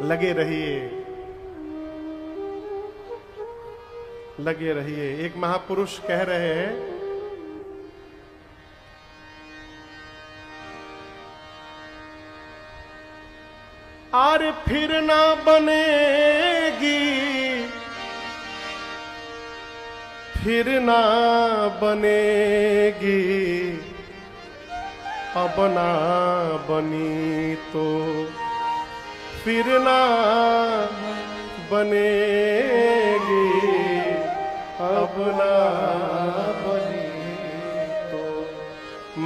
लगे रहिए, लगे रहिए। एक महापुरुष कह रहे हैं, अरे फिर ना बनेगी, फिर ना बनेगी, अब ना बनी तो फिर ना बनेगी, अब ना बनी तो।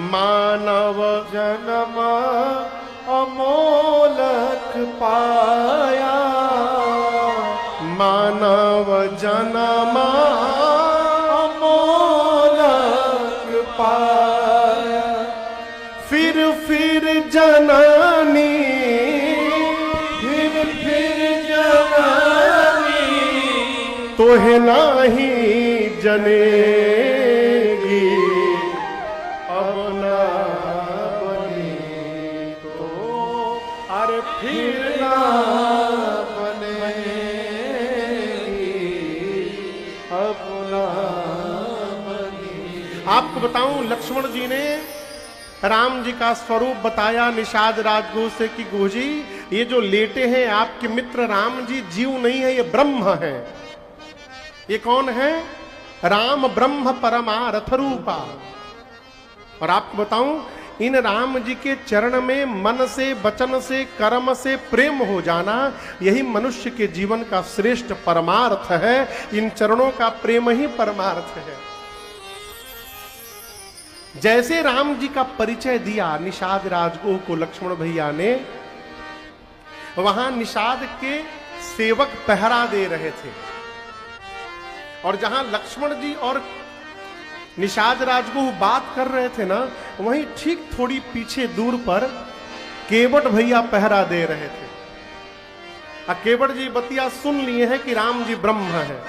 मानव जन्म अमोलक पाया, मानव जन्म अमोलक पाया, फिर जननी, फिर जननी, तोहे नाही जनेगी, अब ना बनी तो, अरे फिर ना बनेगी, अब ना बनी। आपको बताऊं, लक्ष्मण जी ने राम जी का स्वरूप बताया निषाद राजगुरु से कि गुरु जी, ये जो लेटे हैं आपके मित्र राम जी, जीव नहीं है, ये ब्रह्म है। ये कौन है? राम ब्रह्म परमार्थ रूपा। और आपको बताऊं, इन राम जी के चरण में मन से, वचन से, कर्म से प्रेम हो जाना, यही मनुष्य के जीवन का श्रेष्ठ परमार्थ है। इन चरणों का प्रेम ही परमार्थ है। जैसे राम जी का परिचय दिया निषाद राजगुरु को लक्ष्मण भैया ने, वहां निषाद के सेवक पहरा दे रहे थे, और जहां लक्ष्मण जी और निषाद राजगुरु बात कर रहे थे ना, वहीं ठीक थोड़ी पीछे दूर पर केवट भैया पहरा दे रहे थे। केवट जी बतिया सुन लिए हैं कि राम जी ब्रह्म है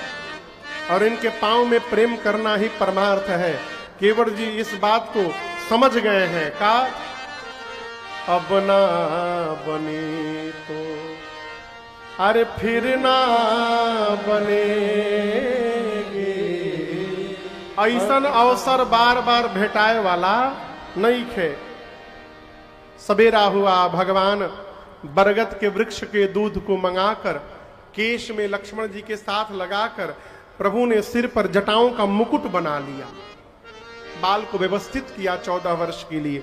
और इनके पांव में प्रेम करना ही परमार्थ है। केवट जी इस बात को समझ गए हैं का अब ना बनी तो, अरे फिर ना बनेगी। ऐसन अवसर बार बार भेटाए वाला नहीं खे। सवेरा हुआ, भगवान बरगद के वृक्ष के दूध को मंगाकर केश में लक्ष्मण जी के साथ लगाकर प्रभु ने सिर पर जटाओं का मुकुट बना लिया, बाल को व्यवस्थित किया 14 वर्ष के लिए।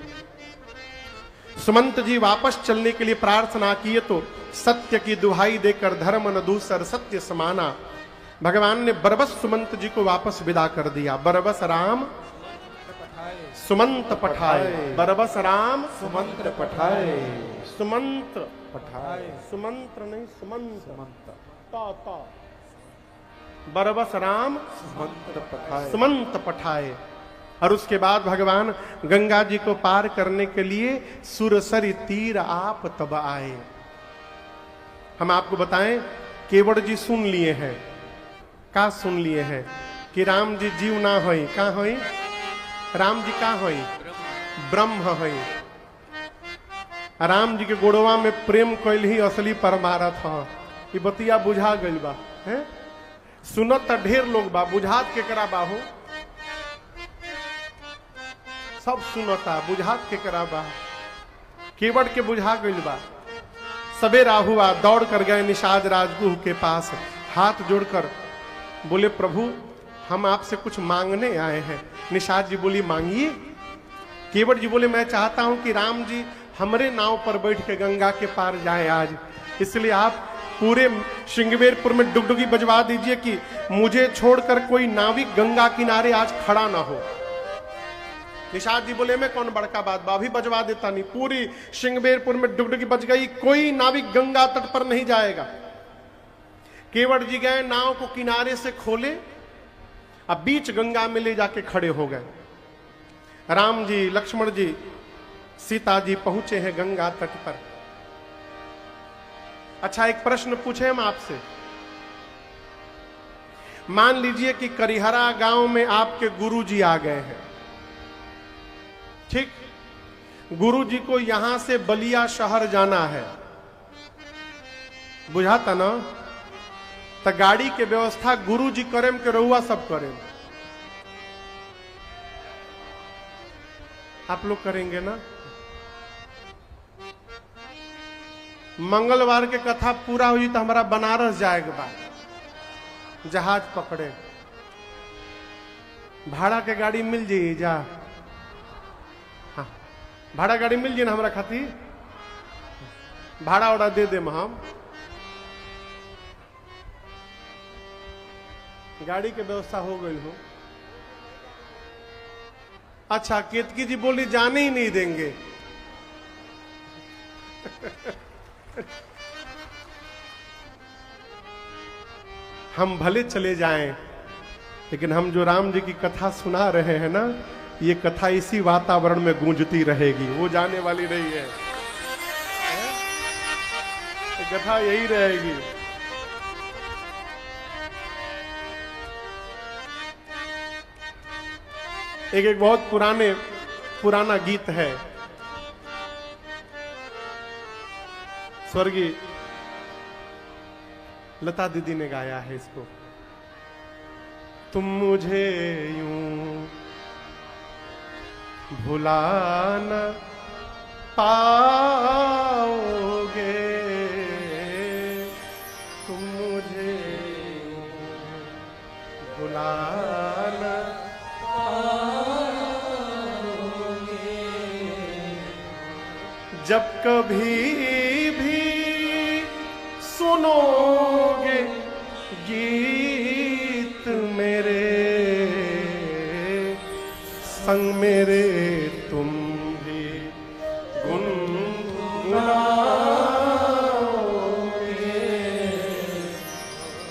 सुमंत जी वापस चलने के लिए प्रार्थना किए तो सत्य की दुहाई देकर धर्म न दूसर सत्य समाना, भगवान ने बरबस सुमंत जी को वापस विदा कर दिया। बरबस राम सुमंत पठाए, बरबस राम सुमंत्र पठाए, सुमंत्र पठाए, सुमंत्र नहीं सुमंत, ता बरबस राम सुमंत्र पठाए, सुमंत पठाए। और उसके बाद भगवान गंगा जी को पार करने के लिए सुरसरी तीर आप तब आए। हम आपको बताएं, केवट जी सुन लिए हैं, का सुन लिए हैं कि राम जी जीव ना होई, का होई? राम जी का होई? ब्रह्म होई। राम जी के गोड़वा में प्रेम कैल ही असली परमारथ है। ये बतिया बुझा गई बा है? सुनत ढेर लोग बा, बुझात के करा बाहो, सब सुनता, बुझात के करा बा, केवट के बुझा गई बा। सवेरा हुआ, दौड़ कर गए निषाद राजगुरु के पास, हाथ जोड़कर बोले प्रभु हम आपसे कुछ मांगने आए हैं। निषाद जी बोली मांगिए। केवट जी बोले मैं चाहता हूं कि राम जी हमरे नाव पर बैठ के गंगा के पार जाए आज, इसलिए आप पूरे श्रृंगवेरपुर में डुगडुगी बजवा दीजिए कि मुझे छोड़कर कोई नाविक गंगा किनारे आज खड़ा ना हो। निषाद जी बोले मैं कौन बड़का बात बा, अभी बजवा देता नहीं। पूरी श्रृंगवेरपुर में डुगडुगी बज गई, कोई नाविक गंगा तट पर नहीं जाएगा। केवट जी गए, नाव को किनारे से खोले, अब बीच गंगा में ले जाके खड़े हो गए। राम जी, लक्ष्मण जी, सीता जी पहुंचे हैं गंगा तट पर। अच्छा, एक प्रश्न पूछे हम आपसे। मान लीजिए कि करिहरा गांव में आपके गुरुजी आ गए हैं, ठीक? गुरुजी को यहां से बलिया शहर जाना है, बुझाता ना? तो गाड़ी के व्यवस्था गुरु जी करेम के रहुआ सब करें। आप लोग करेंगे ना? मंगलवार के कथा पूरा हुई तो हमारा बनारस जाएगा बाद जहाज पकड़े, भाड़ा के गाड़ी मिल जाइए जा। हाँ, भाड़ा गाड़ी मिल जाए ना हमारा खातिर, भाड़ा उड़ा दे दे हम। गाड़ी के व्यवस्था हो गई हो। अच्छा, केतकी जी बोली जाने ही नहीं देंगे। हम भले चले जाएं, लेकिन हम जो राम जी की कथा सुना रहे हैं ना, ये कथा इसी वातावरण में गूंजती रहेगी, वो जाने वाली नहीं है। ये कथा यही रहेगी। एक बहुत पुराना गीत है, स्वर्गीय लता दीदी ने गाया है इसको। तुम मुझे यूं भुला न पाओगे, तुम मुझे भुला न जब कभी भी सुनोगे गीत मेरे, संग मेरे तुम भी गुनगुनाओगे।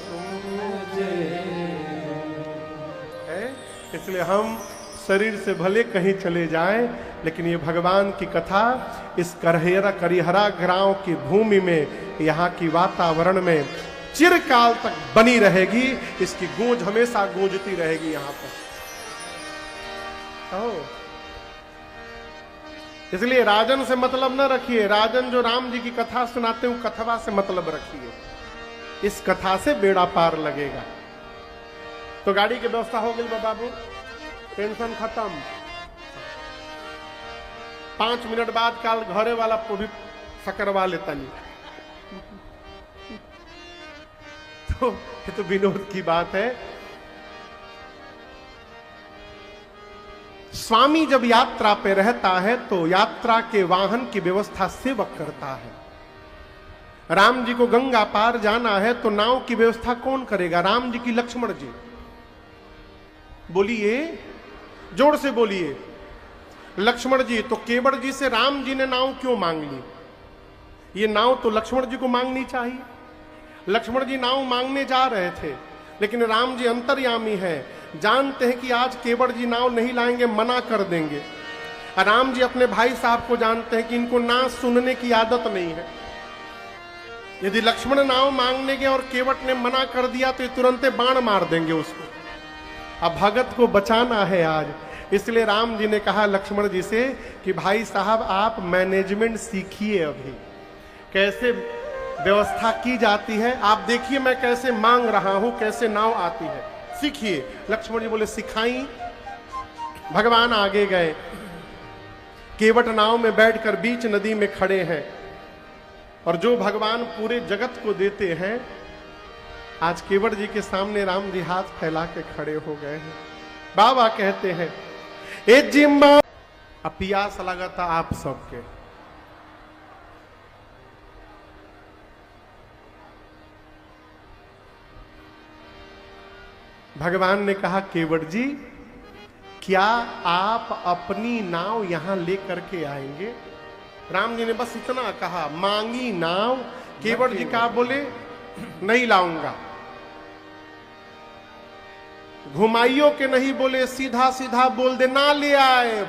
तुम मुझे है, इसलिए हम शरीर से भले कहीं चले जाएं, लेकिन ये भगवान की कथा इस करिहरा ग्राम की भूमि में, यहाँ की वातावरण में चिरकाल तक बनी रहेगी। इसकी गूंज हमेशा गूंजती रहेगी यहाँ पर। इसलिए राजन से मतलब न रखिए। राजन जो राम जी की कथा सुनाते हैं, कथवा से मतलब रखिए। इस कथा से बेड़ा पार लगेगा। तो गाड़ी की व्यवस्था हो गई बाबू, टेंशन खत्म। 5 मिनट बाद काल घरे वाला को भी सकरवा लेता नहीं। तो ये तो विनोद की बात है। स्वामी जब यात्रा पे रहता है तो यात्रा के वाहन की व्यवस्था सेवक करता है। राम जी को गंगा पार जाना है तो नाव की व्यवस्था कौन करेगा? राम जी की लक्ष्मण जी। बोलिए, जोर से बोलिए, लक्ष्मण जी। तो केवट जी से राम जी ने नाव क्यों मांग ली? ये नाव तो लक्ष्मण जी को मांगनी चाहिए। लक्ष्मण जी नाव मांगने जा रहे थे, लेकिन राम जी अंतर्यामी है, जानते हैं कि आज केवट जी नाव नहीं लाएंगे, मना कर देंगे। राम जी अपने भाई साहब को जानते हैं कि इनको ना सुनने की आदत नहीं है। यदि लक्ष्मण नाव मांगने गए और केवट ने मना कर दिया तो ये तुरंत बाण मार देंगे उसको। अब भगत को बचाना है आज, इसलिए राम जी ने कहा लक्ष्मण जी से कि भाई साहब आप मैनेजमेंट सीखिए, अभी कैसे व्यवस्था की जाती है आप देखिए, मैं कैसे मांग रहा हूं, कैसे नाव आती है, सीखिए। लक्ष्मण जी बोले सिखाई। भगवान आगे गए, केवट नाव में बैठकर बीच नदी में खड़े हैं, और जो भगवान पूरे जगत को देते हैं, आज केवट जी के सामने राम जी हाथ फैला के खड़े हो गए हैं। बाबा कहते हैं ए जिम्मा, अब पियास लगा था आप सबके। भगवान ने कहा केवट जी क्या आप अपनी नाव यहां लेकर के आएंगे? राम जी ने बस इतना कहा, मांगी नाव। केवट जी क्या बोले? नहीं लाऊंगा। घुमाइयों के नहीं बोले, सीधा सीधा बोल दे ना ले आए।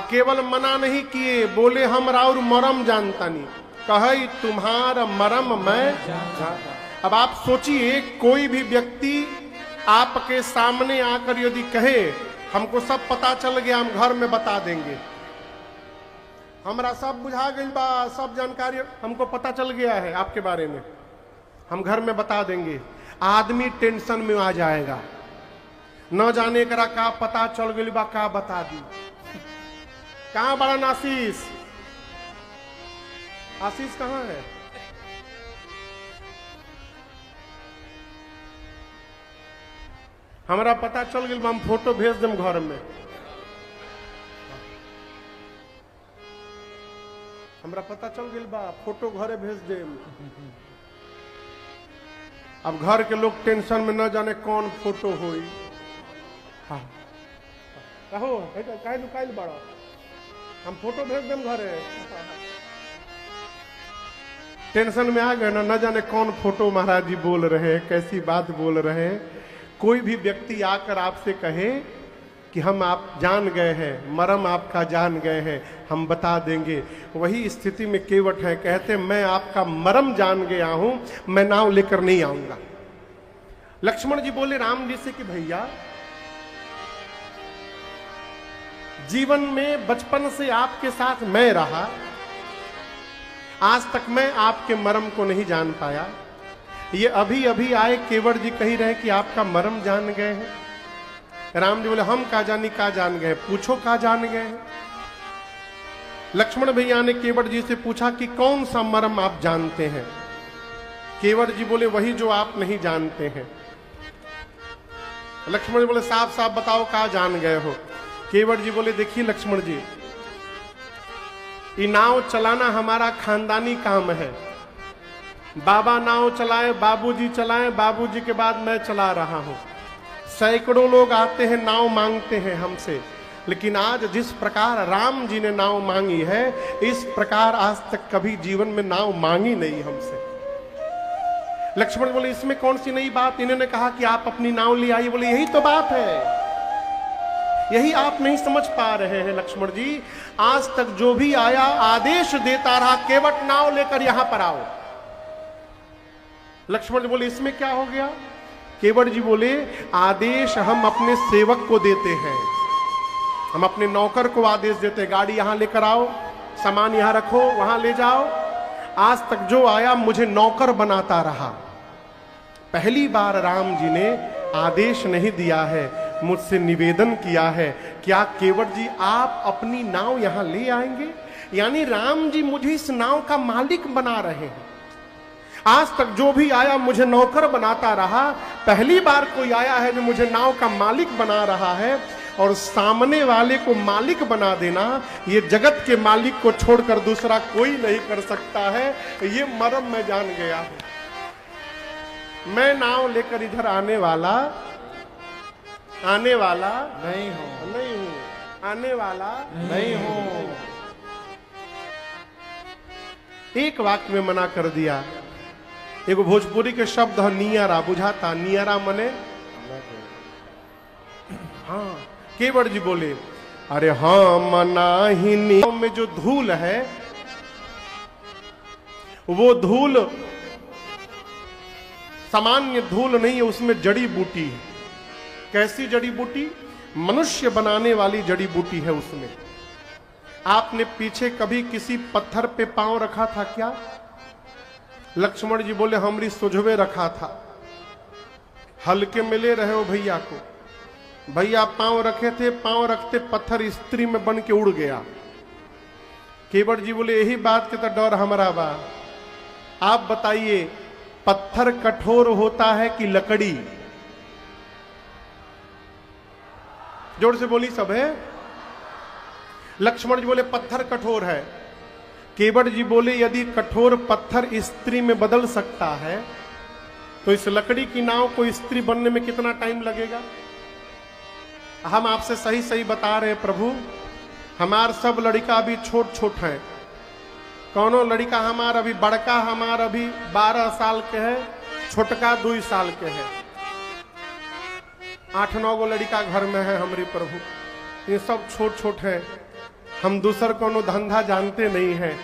केवल मना नहीं किए, बोले हम राउर मरम जानता नहीं, कहे तुम्हारा मरम मैं जानता। अब आप सोचिए, कोई भी व्यक्ति आपके सामने आकर यदि कहे हमको सब पता चल गया, हम घर में बता देंगे, हमरा सब बुझा गई बा, सब जानकारी हमको पता चल गया है आपके बारे में, हम घर में बता देंगे। आदमी टेंशन में आ जाएगा, न जाने करा का पता चल गई बा, का बता दी। कहां बड़ा आशीष? आशीष कहां है? हमरा पता चल गई बा, हम फोटो भेज देम घर में। हमरा पता चल गई बा, फोटो घरे भेज देम। अब घर के लोग टेंशन में न जाने कौन फोटो होई। हाँ कहो काहे बड़ा, हम फोटो भेज देम घरे। टेंशन में आ गए ना, न जाने कौन फोटो महाराज जी बोल रहे हैं, कैसी बात बोल रहे हैं। कोई भी व्यक्ति आकर आपसे कहे कि हम आप जान गए हैं, मरम आपका जान गए हैं, हम बता देंगे, वही स्थिति में केवट है। कहते मैं आपका मरम जान गया हूं, मैं नाव लेकर नहीं आऊंगा। लक्ष्मण जी बोले राम जी से कि भैया जीवन में बचपन से आपके साथ मैं रहा, आज तक मैं आपके मरम को नहीं जान पाया। ये अभी अभी आए केवट जी कही रहे कि आपका मरम जान गए हैं। राम जी बोले हम का जान गए, पूछो का जान गए हैं। लक्ष्मण भैया ने केवट जी से पूछा कि कौन सा मरम आप जानते हैं। केवट जी बोले वही जो आप नहीं जानते हैं। लक्ष्मण जी बोले साफ साफ बताओ का जान गए हो। केवट जी बोले देखिए लक्ष्मण जी, ये नाव चलाना हमारा खानदानी काम है। बाबा नाव चलाए, बाबूजी चलाए, बाबूजी के बाद मैं चला रहा हूं। सैकड़ों लोग आते हैं नाव मांगते हैं हमसे, लेकिन आज जिस प्रकार राम जी ने नाव मांगी है, इस प्रकार आज तक कभी जीवन में नाव मांगी नहीं हमसे। लक्ष्मण बोले इसमें कौन सी नई बात? इन्होंने कहा कि आप अपनी नाव ले आइए। बोले यही तो बात है, यही आप नहीं समझ पा रहे हैं लक्ष्मण जी। आज तक जो भी आया आदेश देता रहा, केवट नाव लेकर यहां पर आओ। लक्ष्मण जी बोले इसमें क्या हो गया? केवट जी बोले आदेश हम अपने सेवक को देते हैं, हम अपने नौकर को आदेश देते हैं, गाड़ी यहां लेकर आओ, सामान यहां रखो, वहां ले जाओ। आज तक जो आया मुझे नौकर बनाता रहा। पहली बार राम जी ने आदेश नहीं दिया है, मुझसे निवेदन किया है, क्या केवट जी आप अपनी नाव यहां ले आएंगे? यानी राम जी मुझे इस नाव का मालिक बना रहे हैं। आज तक जो भी आया मुझे नौकर बनाता रहा, पहली बार कोई आया है जो मुझे नाव का मालिक बना रहा है। और सामने वाले को मालिक बना देना, ये जगत के मालिक को छोड़कर दूसरा कोई नहीं कर सकता है। ये मरम मैं जान गया हूं। मैं नाव लेकर इधर आने वाला नहीं हूं, आने वाला नहीं हूं। एक वाक्य में मना कर दिया। एगो भोजपुरी के शब्द है नियारा, बुझाता? नियारा मने हाँ। केवट जी बोले अरे हाँ मना ही नियम में जो धूल है, वो धूल सामान्य धूल नहीं है, उसमें जड़ी बूटी है। कैसी जड़ी बूटी? मनुष्य बनाने वाली जड़ी बूटी है उसमें। आपने पीछे कभी किसी पत्थर पे पांव रखा था क्या? लक्ष्मण जी बोले हमरी सुझवे रखा था। हल्के में ले रहे हो भैया को? भैया पांव रखे थे, पांव रखते पत्थर स्त्री में बन के उड़ गया। केवट जी बोले यही बात के तो डर हमारा बा। आप बताइए पत्थर कठोर होता है कि लकड़ी? जोर से बोली सब है। लक्ष्मण जी बोले पत्थर कठोर है। केवट जी बोले यदि कठोर पत्थर स्त्री में बदल सकता है, तो इस लकड़ी की नाव को स्त्री बनने में कितना टाइम लगेगा? हम आपसे सही सही बता रहे हैं प्रभु, हमार सब लड़का अभी छोट छोट हैं। कौनो लड़का हमार अभी बड़का हमार अभी 12 साल के है, छोटका 2 साल के है। 8-9 गो लड़का घर में है हमारी प्रभु, ये सब छोट छोट है। हम दूसर कोनो धंधा जानते नहीं है।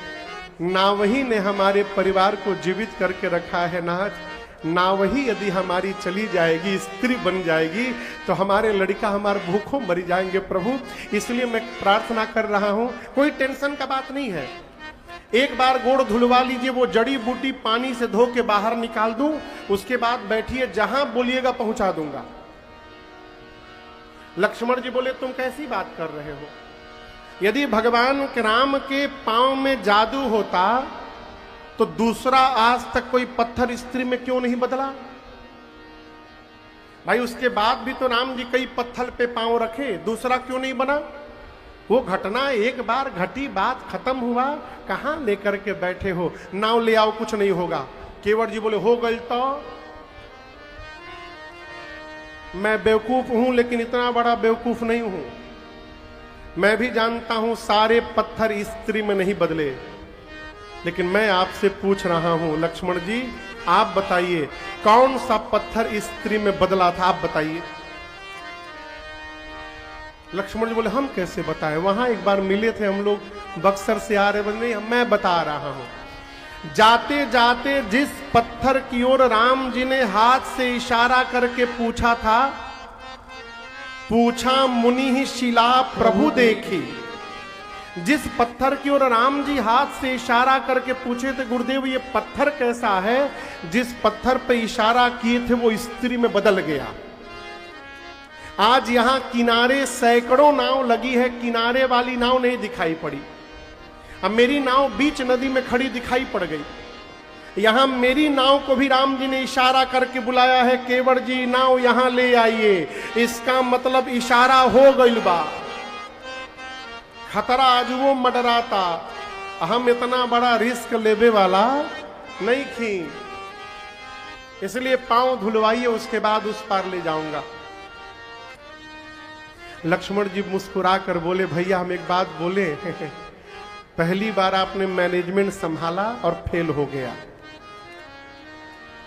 नाव ही ने हमारे परिवार को जीवित करके रखा है। नाथ नाव ही यदि हमारी चली जाएगी, स्त्री बन जाएगी, तो हमारे लड़का हमारे भूखों मर जाएंगे प्रभु। इसलिए मैं प्रार्थना कर रहा हूं, कोई टेंशन का बात नहीं है। एक बार गोड़ धुलवा लीजिए, वो जड़ी बूटी पानी से धो के बाहर निकाल दूं, उसके बाद बैठिए, जहां बोलिएगा पहुंचा दूंगा। लक्ष्मण जी बोले तुम कैसी बात कर रहे हो? यदि भगवान राम के पांव में जादू होता तो दूसरा आज तक कोई पत्थर स्त्री में क्यों नहीं बदला? भाई उसके बाद भी तो राम जी कई पत्थर पे पांव रखे, दूसरा क्यों नहीं बना? वो घटना एक बार घटी, बात खत्म हुआ, कहां लेकर के बैठे हो? नाव ले आओ, कुछ नहीं होगा। केवट जी बोले हो गई तो मैं बेवकूफ हूं, लेकिन इतना बड़ा बेवकूफ नहीं हूं। मैं भी जानता हूं सारे पत्थर स्त्री में नहीं बदले, लेकिन मैं आपसे पूछ रहा हूं लक्ष्मण जी, आप बताइए कौन सा पत्थर स्त्री में बदला था, आप बताइए। लक्ष्मण जी बोले हम कैसे बताएं, वहां एक बार मिले थे हम लोग, बक्सर से आ रहे, नहीं मैं बता रहा हूं। जाते जाते जिस पत्थर की ओर राम जी ने हाथ से इशारा करके पूछा था, पूछा मुनि ही शिला प्रभु देखी, जिस पत्थर की ओर राम जी हाथ से इशारा करके पूछे थे गुरुदेव ये पत्थर कैसा है, जिस पत्थर पे इशारा किए थे वो स्त्री में बदल गया। आज यहां किनारे सैकड़ों नाव लगी है, किनारे वाली नाव नहीं दिखाई पड़ी। अब मेरी नाव बीच नदी में खड़ी दिखाई पड़ गई। यहां मेरी नाव को भी राम जी ने इशारा करके बुलाया है, केवट जी नाव यहां ले आइए। इसका मतलब इशारा हो गई बा, खतरा आज वो मडराता, हम इतना बड़ा रिस्क लेवे वाला नहीं थी, इसलिए पांव धुलवाइए, उसके बाद उस पार ले जाऊंगा। लक्ष्मण जी मुस्कुरा कर बोले भैया हम एक बात बोले, पहली बार आपने मैनेजमेंट संभाला और फेल हो गया,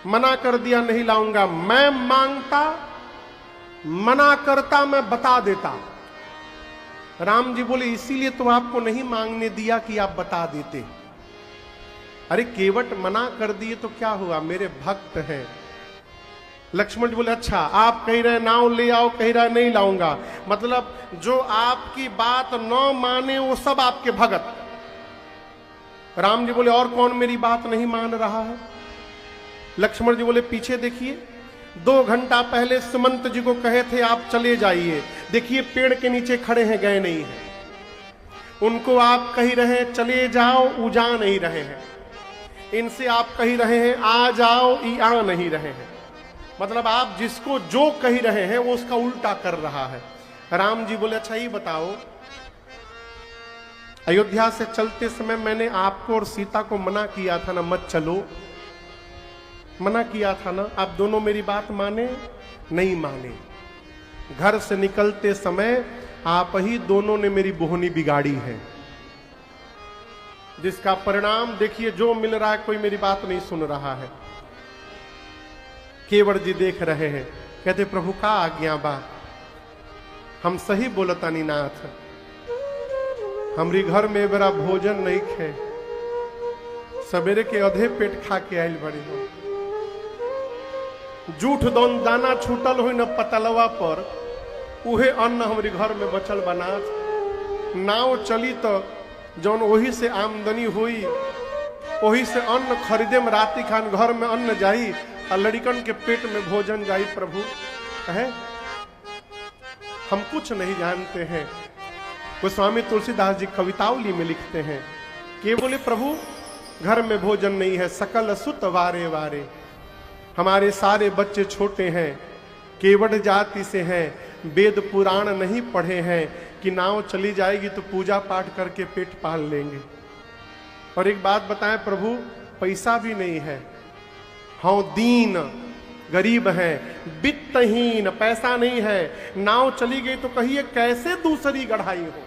मना कर दिया नहीं लाऊंगा। मैं मांगता, मना करता, मैं बता देता। राम जी बोले इसीलिए तो आपको नहीं मांगने दिया कि आप बता देते। अरे केवट मना कर दिए तो क्या हुआ, मेरे भक्त हैं। लक्ष्मण जी बोले अच्छा आप कह रहे नाव ले आओ, कह रहे नहीं लाऊंगा, मतलब जो आपकी बात न माने वो सब आपके भगत। राम जी बोले और कौन मेरी बात नहीं मान रहा है? लक्ष्मण जी बोले पीछे देखिए, 2 घंटा पहले सुमंत जी को कहे थे आप चले जाइए, देखिए पेड़ के नीचे खड़े हैं, गए नहीं हैं। उनको आप कह रहे हैं चले जाओ, वो जा नहीं रहे हैं। इनसे आप कह रहे हैं आ जाओ, ये आ नहीं रहे हैं। मतलब आप जिसको जो कह रहे हैं वो उसका उल्टा कर रहा है। राम जी बोले अच्छा ये बताओ, अयोध्या से चलते समय मैंने आपको और सीता को मना किया था ना मत चलो, मना किया था ना, आप दोनों मेरी बात माने नहीं माने। घर से निकलते समय आप ही दोनों ने मेरी बोहनी बिगाड़ी है, जिसका परिणाम देखिए जो मिल रहा है, कोई मेरी बात नहीं सुन रहा है। केवट जी देख रहे हैं, कहते प्रभु का आज्ञा बा, हम सही बोलतानी नाथ, हमरी घर में बड़ा भोजन नहीं खे, सवेरे के आधे पेट खा के आयल बड़ी हो, जूठ दोन दाना छूटल हो न पतलवा पर, उहे अन्न हमारे घर में बचल बना। नाव चली तो जौन वही से आमदनी हुई, वही से अन्न खरीदे में राति खान घर में अन्न जाई और लड़कन के पेट में भोजन जाई। प्रभु कहे हम कुछ नहीं जानते हैं। वो स्वामी तुलसीदास जी कवितावली में लिखते हैं कि बोले प्रभु घर में भोजन नहीं है, सकल सुत वारे वारे, हमारे सारे बच्चे छोटे हैं, केवट जाति से हैं, वेद पुराण नहीं पढ़े हैं कि नाव चली जाएगी तो पूजा पाठ करके पेट पाल लेंगे। और एक बात बताएं प्रभु, पैसा भी नहीं है, हाँ दीन गरीब है, वित्तहीन, पैसा नहीं है, नाव चली गई तो कहिए कैसे दूसरी गढ़ाई हो,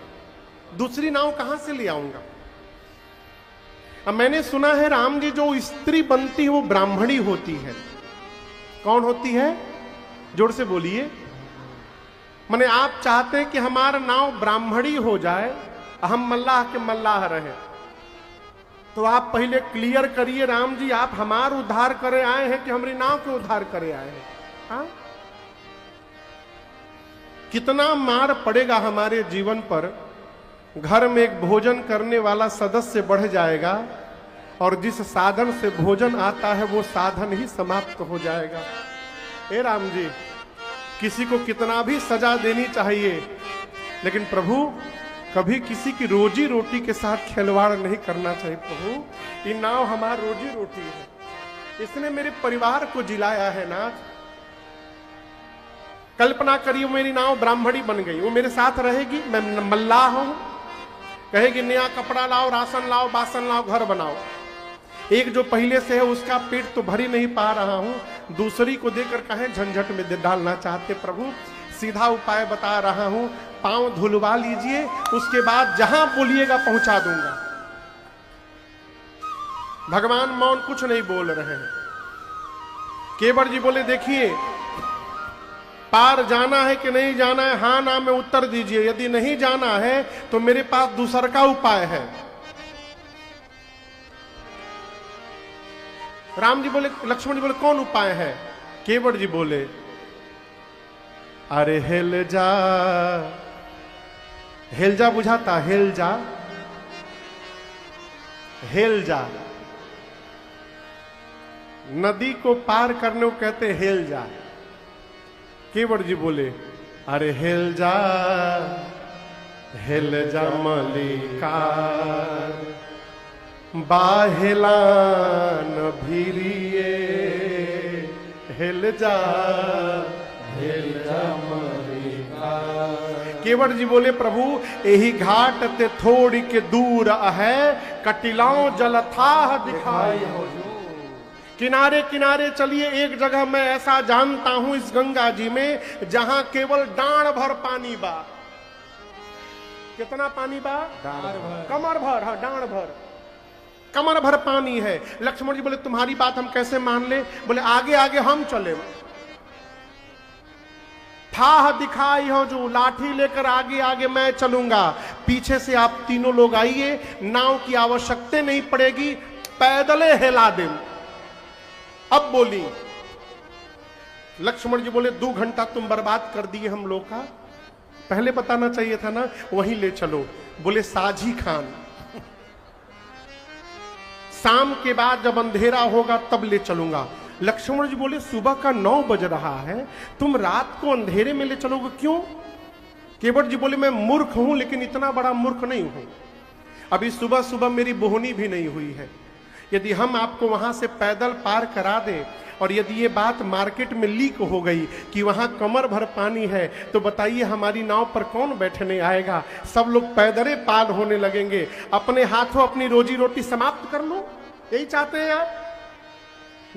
दूसरी नाव कहां से ले आऊंगा। अब मैंने सुना है राम जी जो स्त्री बनती है वो ब्राह्मणी होती है। कौन होती है, जोर से बोलिए। माने आप चाहते हैं कि हमारा नाव ब्राह्मणी हो जाए, हम मल्लाह के मल्लाह रहे, तो आप पहले क्लियर करिए राम जी, आप हमार उद्धार करे आए हैं कि हमारी नाव के उद्धार करे आए हैं? हाँ? कितना मार पड़ेगा हमारे जीवन पर। घर में एक भोजन करने वाला सदस्य बढ़ जाएगा और जिस साधन से भोजन आता है वो साधन ही समाप्त हो जाएगा। ए राम जी, किसी को कितना भी सजा देनी चाहिए, लेकिन प्रभु कभी किसी की रोजी रोटी के साथ खिलवाड़ नहीं करना चाहिए। प्रभु, ये नाव हमारी रोजी रोटी है, इसने मेरे परिवार को जिलाया है नाथ। कल्पना करिए मेरी नाव ब्राह्मणी बन गई, वो मेरे साथ रहेगी, मैं मल्लाह हूं, कहेगी नया कपड़ा लाओ, राशन लाओ, बासन लाओ, घर बनाओ। एक जो पहले से है उसका पेट तो भर ही नहीं पा रहा हूं, दूसरी को देकर कहें झंझट में डालना चाहते। प्रभु सीधा उपाय बता रहा हूं, पांव धुलवा लीजिए, उसके बाद जहां बोलिएगा पहुंचा दूंगा। भगवान मौन कुछ नहीं बोल रहे हैं। केवट जी बोले देखिए, पार जाना है कि नहीं जाना है, हां ना में उत्तर दीजिए। यदि नहीं जाना है तो मेरे पास दूसरा का उपाय है। राम जी बोले, लक्ष्मण जी बोले कौन उपाय है? केवट जी बोले अरे हेल जा। हेल जा बुझाता? हेल जा, हेल जा, नदी को पार करने को कहते हेल जा। केवट जी बोले अरे हेल जा, हेल जा मलिकार, बाहेलान भीरिए, हेल जा, हेल जा मलिकार। केवट जी बोले प्रभु यही घाट ते थोड़ी के दूर है, कटिलाओं जल था दिखाई हो जो। किनारे किनारे चलिए, एक जगह मैं ऐसा जानता हूं इस गंगा जी में जहां केवल डांड भर पानी बा। कितना पानी बा? कमर भर। हाँ, डांड भर, कमर भर पानी है। लक्ष्मण जी बोले तुम्हारी बात हम कैसे मान ले? बोले आगे आगे हम चले, था दिखाई हो जो, लाठी लेकर आगे आगे मैं चलूंगा, पीछे से आप तीनों लोग आइए, नाव की आवश्यकता नहीं पड़ेगी, पैदले हिला दे। अब बोली लक्ष्मण जी बोले 2 घंटा तुम बर्बाद कर दिए हम लोग का, पहले बताना चाहिए था ना, वहीं ले चलो। बोले साझी खान, शाम के बाद जब अंधेरा होगा तब ले चलूंगा। लक्ष्मण जी बोले सुबह का 9 बज रहा है, तुम रात को अंधेरे में ले चलोगे क्यों? केवट जी बोले मैं मूर्ख हूं, लेकिन इतना बड़ा मूर्ख नहीं हूं। अभी सुबह सुबह मेरी बोहनी भी नहीं हुई है। यदि हम आपको वहां से पैदल पार करा दें और यदि ये बात मार्केट में लीक हो गई कि वहां कमर भर पानी है, तो बताइए हमारी नाव पर कौन बैठने आएगा? सब लोग पैदले पार होने लगेंगे, अपने हाथों अपनी रोजी रोटी समाप्त कर लो। यही चाहते हैं आप?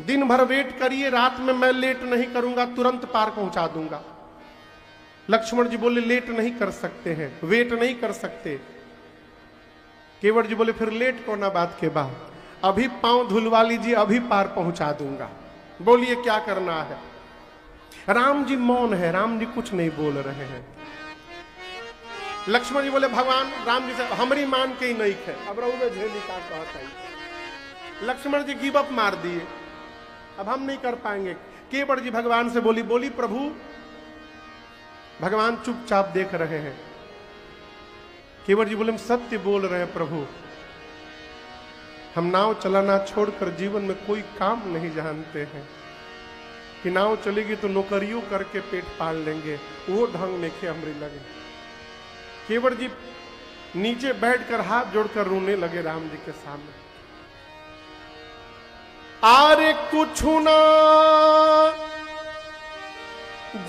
दिन भर वेट करिए, रात में मैं लेट नहीं करूंगा, तुरंत पार पहुंचा दूंगा। लक्ष्मण जी बोले लेट नहीं कर सकते हैं, वेट नहीं कर सकते। केवट जी बोले फिर लेट कोना बात के बाद, अभी पांव धुलवा लीजिए, अभी पार पहुंचा दूंगा। बोलिए क्या करना है? राम जी मौन है, राम जी कुछ नहीं बोल रहे हैं। लक्ष्मण जी बोले भगवान राम जी से हमारी मान के ही नहीं है, अब रहू में झेली का कहता है। लक्ष्मण जी गिव अप मार दिए, अब हम नहीं कर पाएंगे। केवट जी भगवान से बोली प्रभु। भगवान चुपचाप देख रहे हैं। केवट जी बोले हम सत्य बोल रहे हैं प्रभु, हम नाव चलाना छोड़कर जीवन में कोई काम नहीं जानते हैं कि नाव चलेगी तो नौकरियों करके पेट पाल लेंगे, वो ढंग नहीं हमरे लगे। केवट जी नीचे बैठकर हाथ जोड़कर रोने लगे राम जी के सामने। आरे कुछ ना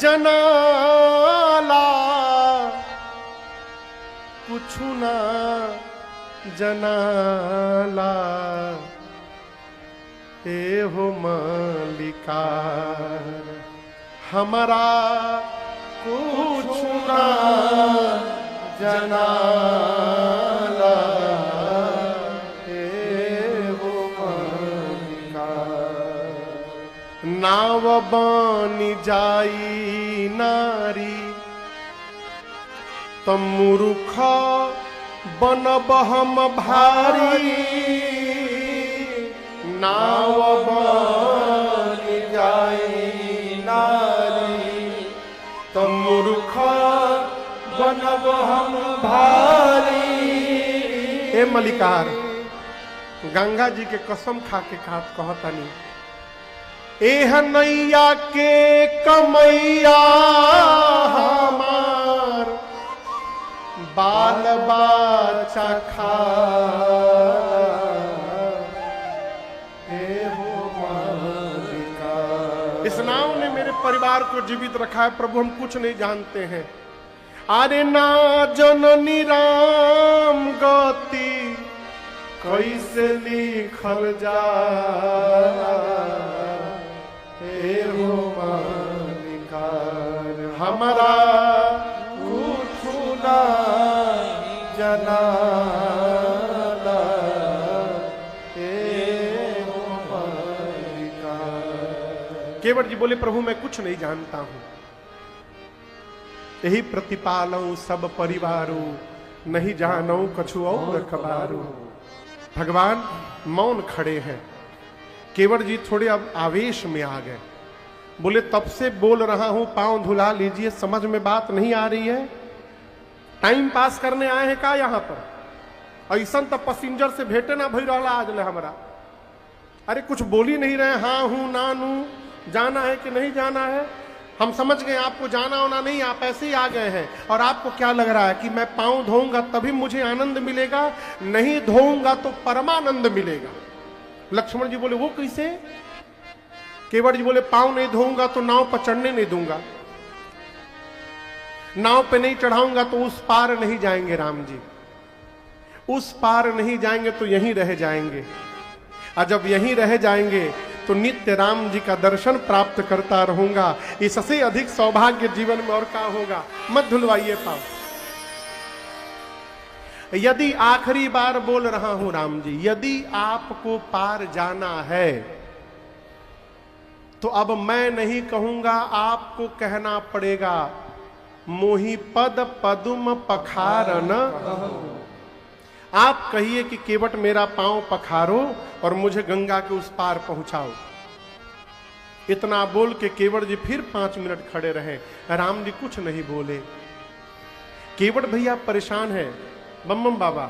जनाला, कुछ ना जनाला, ए हो मालिका हमारा कुछ ना जनाला, ए हो मालिका। नाव बानी जाई नारी, तम मूर्ख बनब हम भारी, नाव बन जाई नारी, तो मूर्ख बनब हम भारी। ए मलिकार, गंगा जी के कसम खा के कहतनी, एह नैया के कमैया हमार बाल बच्चा खा। इस नाव ने मेरे परिवार को जीवित रखा है प्रभु, हम कुछ नहीं जानते हैं। अरे ना जननी राम गति कैसे लिखल जा, हमारा कुछ ना जनाला, केवट जी बोले प्रभु मैं कुछ नहीं जानता हूं, यही प्रतिपालऊ सब परिवारों, नहीं जानू कछु और खबारू। भगवान मौन खड़े हैं। केवट जी थोड़े अब आवेश में आ गए, बोले तब से बोल रहा हूं, पांव धुला लीजिए, समझ में बात नहीं आ रही है? टाइम पास करने आए हैं का यहां पर? ऐसा तो पैसेंजर से भेंटे ना भई रहा आज ले हमारा। अरे कुछ बोल ही नहीं रहे, हाँ हूं ना नू, जाना है कि नहीं जाना है? हम समझ गए आपको जाना होना नहीं, आप ऐसे ही आ गए हैं। और आपको क्या लग रहा है कि मैं पांव धोऊंगा तभी मुझे आनंद मिलेगा, नहीं धोऊंगा तो परमानंद मिलेगा। लक्ष्मण जी बोले वो कैसे? केवट जी बोले पांव नहीं धोऊंगा तो नाव पर चढ़ने नहीं दूंगा, नाव पे नहीं चढ़ाऊंगा तो उस पार नहीं जाएंगे राम जी, उस पार नहीं जाएंगे तो यहीं रह जाएंगे, और जब यहीं रह जाएंगे तो नित्य राम जी का दर्शन प्राप्त करता रहूंगा। इससे अधिक सौभाग्य जीवन में और क्या होगा? मत धुलवाइए पांव। यदि आखिरी बार बोल रहा हूं राम जी, यदि आपको पार जाना है तो अब मैं नहीं कहूंगा, आपको कहना पड़ेगा, मोहि पद पदुम पखारन। आप कहिए कि केवट मेरा पांव पखारो और मुझे गंगा के उस पार पहुंचाओ। इतना बोल के केवट जी फिर 5 मिनट खड़े रहे, राम जी कुछ नहीं बोले। केवट भैया परेशान है, बम बम बाबा,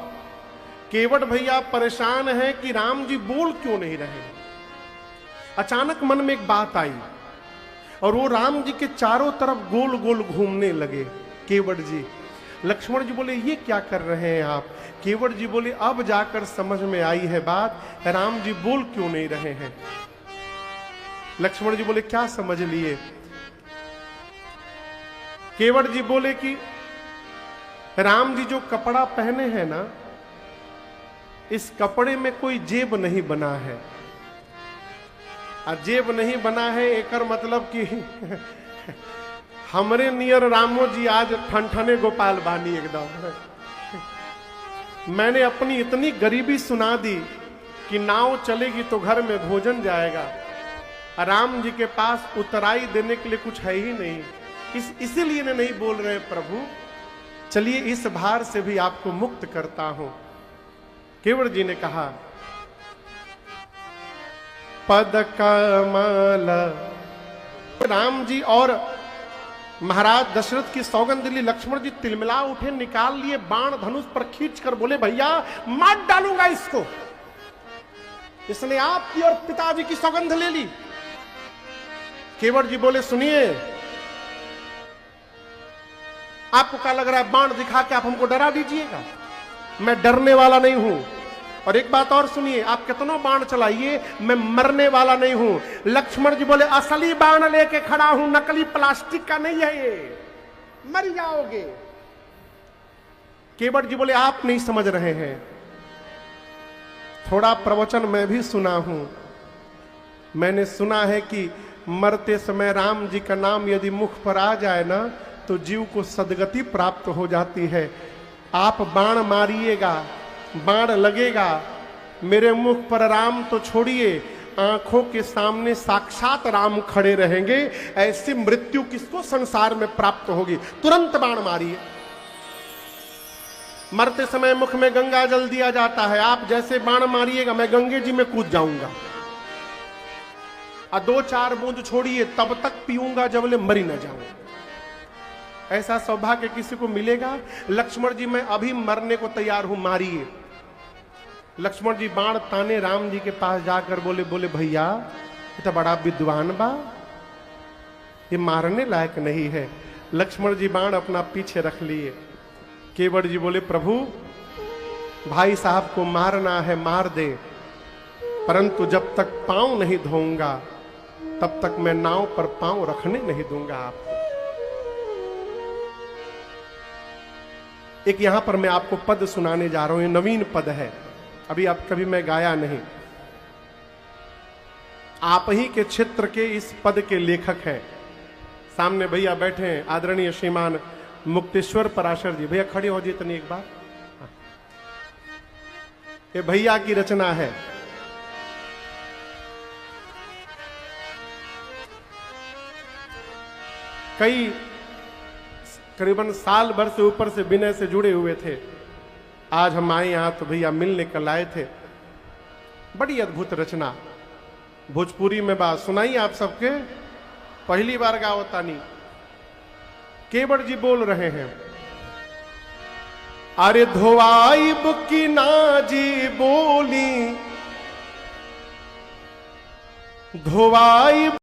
केवट भैया परेशान है कि राम जी बोल क्यों नहीं रहे। अचानक मन में एक बात आई और वो राम जी के चारों तरफ गोल गोल घूमने लगे। केवट जी, लक्ष्मण जी बोले ये क्या कर रहे हैं आप? केवट जी बोले अब जाकर समझ में आई है बात, राम जी बोल क्यों नहीं रहे हैं। लक्ष्मण जी बोले क्या समझ लिए? केवट जी बोले कि राम जी जो कपड़ा पहने हैं ना, इस कपड़े में कोई जेब नहीं बना है। जेब नहीं बना है एकर मतलब कि हमरे नियर रामो जी आज ठनठने गोपाल बानी एकदम। मैंने अपनी इतनी गरीबी सुना दी कि नाव चलेगी तो घर में भोजन जाएगा, राम जी के पास उतराई देने के लिए कुछ है ही नहीं, इसीलिए नहीं बोल रहे प्रभु। चलिए इस भार से भी आपको मुक्त करता हूं। केवट जी ने कहा पद कमल। राम जी और महाराज दशरथ की सौगंध ली। लक्ष्मण जी तिलमिला उठे, निकाल लिए बाण धनुष पर खींच कर बोले भैया मार डालूंगा इसको। इसने आपकी और पिताजी की सौगंध ले ली। केवट जी बोले सुनिए, आपको क्या लग रहा है बाण दिखा के आप हमको डरा दीजिएगा? मैं डरने वाला नहीं हूं। और एक बात और सुनिए, आप कितना बाण चलाइए, मैं मरने वाला नहीं हूं। लक्ष्मण जी बोले असली बाण लेके खड़ा हूं, नकली प्लास्टिक का नहीं है ये, मर जाओगे। केवट जी बोले आप नहीं समझ रहे हैं, थोड़ा प्रवचन मैं भी सुना हूं। मैंने सुना है कि मरते समय राम जी का नाम यदि मुख पर आ जाए ना तो जीव को सदगति प्राप्त हो जाती है। आप बाण मारिएगा, बाण लगेगा, मेरे मुख पर राम तो छोड़िए, आंखों के सामने साक्षात राम खड़े रहेंगे। ऐसी मृत्यु किसको संसार में प्राप्त होगी? तुरंत बाण मारिए। मरते समय मुख में गंगा जल दिया जाता है, आप जैसे बाण मारिएगा मैं गंगे जी में कूद जाऊंगा। और 2-4 बूंद छोड़िए तब तक पीऊंगा जब ले मरी ना जाऊं। ऐसा सौभाग्य किसी को मिलेगा? लक्ष्मण जी मैं अभी मरने को तैयार हूं, मारिए। लक्ष्मण जी बाण ताने राम जी के पास जाकर बोले भैया ये तो बड़ा विद्वान बा, ये मारने लायक नहीं है। लक्ष्मण जी बाण अपना पीछे रख लिए। केवट जी बोले प्रभु भाई साहब को मारना है मार दे, परंतु जब तक पांव नहीं धोऊंगा तब तक मैं नाव पर पांव रखने नहीं दूंगा आपको। एक यहां पर मैं आपको पद सुनाने जा रहा हूं, ये नवीन पद है, अभी आप कभी मैं गाया नहीं। आप ही के क्षेत्र के इस पद के लेखक हैं। सामने भैया बैठे हैं आदरणीय श्रीमान मुक्तेश्वर पराशर जी। भैया खड़े हो जी इतनी एक बार। ये भैया की रचना है। कई करीबन साल भर से ऊपर से विनय से जुड़े हुए थे। आज हम आए यहां तो भैया मिलने कल आए थे। बड़ी अद्भुत रचना भोजपुरी में बात सुनाई आप सबके, पहली बार गाओ तानी। केवट जी बोल रहे हैं, अरे धोवाई बुकी ना जी बोली, धोवाई